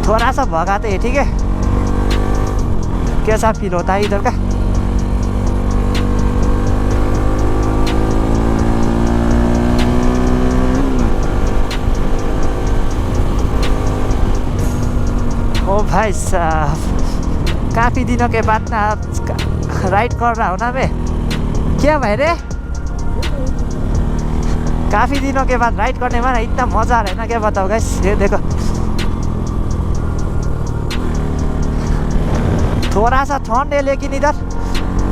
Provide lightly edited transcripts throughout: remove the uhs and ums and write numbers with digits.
थोड़ा सा भगाते हैं, ठीक है? कैसा फील होता है इधर का? ओ भाई साहब, काफ़ी दिनों के बाद ना राइड कर रहा हूँ ना मैं। क्या भाई रे, काफ़ी दिनों के बाद राइड करने में ना इतना मज़ा आ रहा है ना, क्या बताओ गाइस। ये देखो, थोड़ा सा ठंड है लेकिन इधर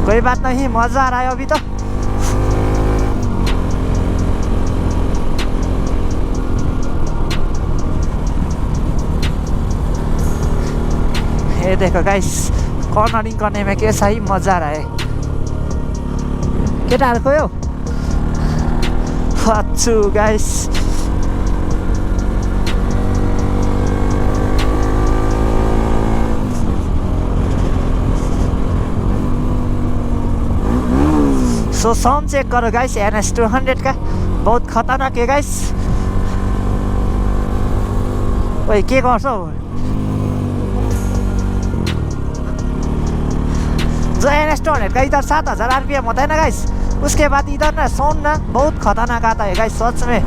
कोई बात नहीं, मज़ा आ रहा है अभी तो। ये देखो गाइस, कर्नरिङ करने में कैसा ही मज़ा आ रहा है। केटाहरू खोयो अच्छु गाइस। सो साउन्ड चेक करो गाइस, NS 200 का बहुत खतरनाक है गाइस। ओए के गर्छौ? जो NS 200 का इधर 7000 RPM होता है ना गाइस, उसके बाद इधर ना साउंड ना बहुत खतरनाक आता है गाइस, सच में।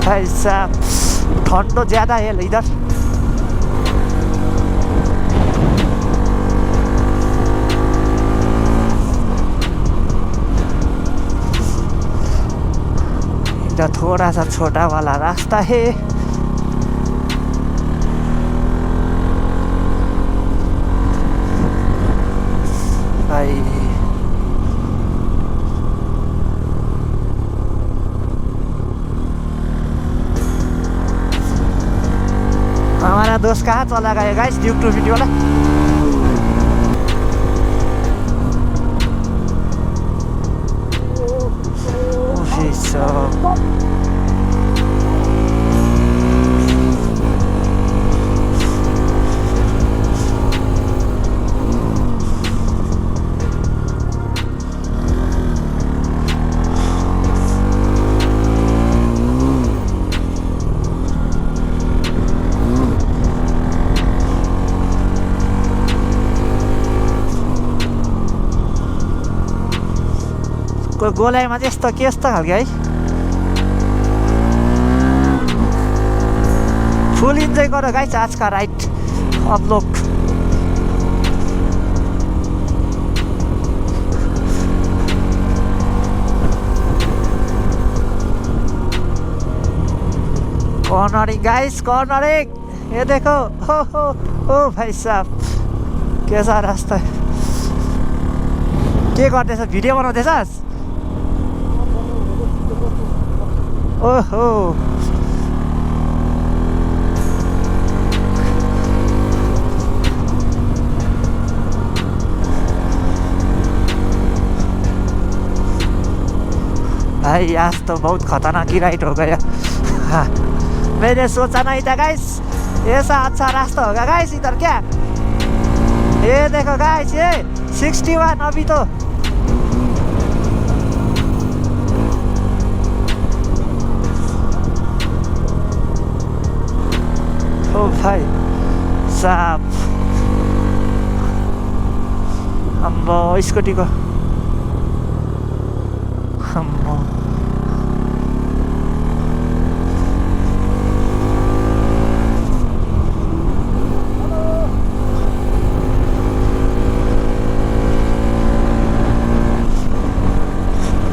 भाई साहब, ठंड तो ज़्यादा है इधर। इधर थोड़ा सा छोटा वाला रास्ता है। भाई हमारा दोस्त कहाँ चला गया गाइस, ड्यूक 250 वाला? गोलाइमा चाहिँ यस्तो के यस्तो खालको है, फुल इन्जोय करो गाइस आज का राइड आप लोग। कॉर्नरिंग गाइस, कॉर्नरिंग, ये देखो। ओ भाई साहब, कैसा रास्ता है। के गर्दैछ, भिडियो बनाउँदैछस्? ओहो, भाई आज तो बहुत खतरनाक ही राइड हो गया। हाँ, मैंने सोचा नहीं था गाइस ऐसा अच्छा रास्ता होगा गाइस इधर। क्या ये देखो गाइस, ये 61 अभी तो। ओ भाई साहब, अम्बो स्कुटीको अम्बो।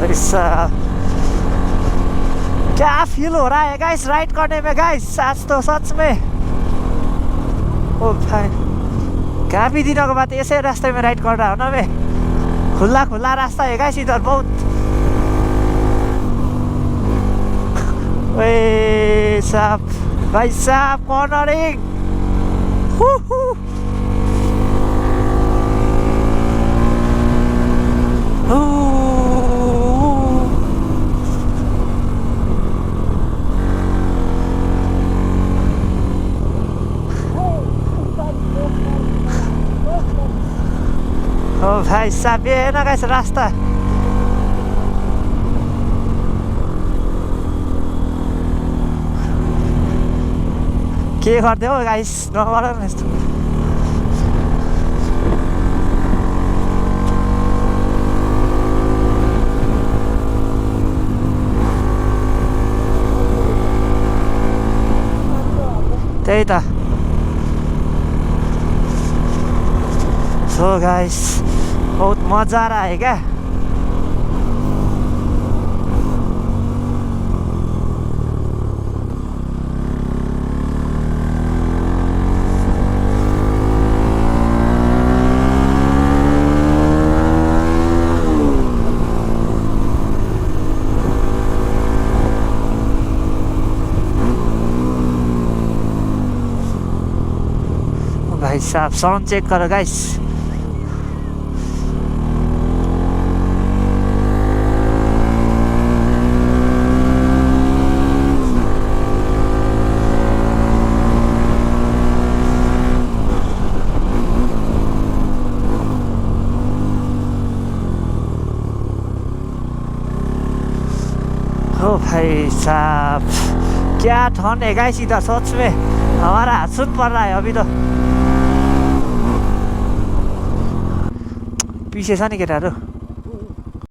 ऐसा क्या फील हो रहा है गाइस राइड करने में गाइस आज तो सच में। ओ भाई, काफ़ी दिनों के बाद ऐसे रास्ते में राइड कर रहा हूँ ना मैं। खुला खुला रास्ता है गाइस इधर बहुत। ओए साहब, भाई साहब, कॉर्नरिंग। ओ भाई साहब, ये है ना गाइस रास्ता। के गर्दै हो गाइस नगर न यस्तो त्यही त सो गाइस बहुत मजा आ रहा है क्या भाई साहब साउंड चेक करो गाइस ओ भाई साहब क्या ठंड है गाइस इधर सच में हमारा हाथ सुन पड़ रहा है अभी तो पीछे छ नि केटाहरू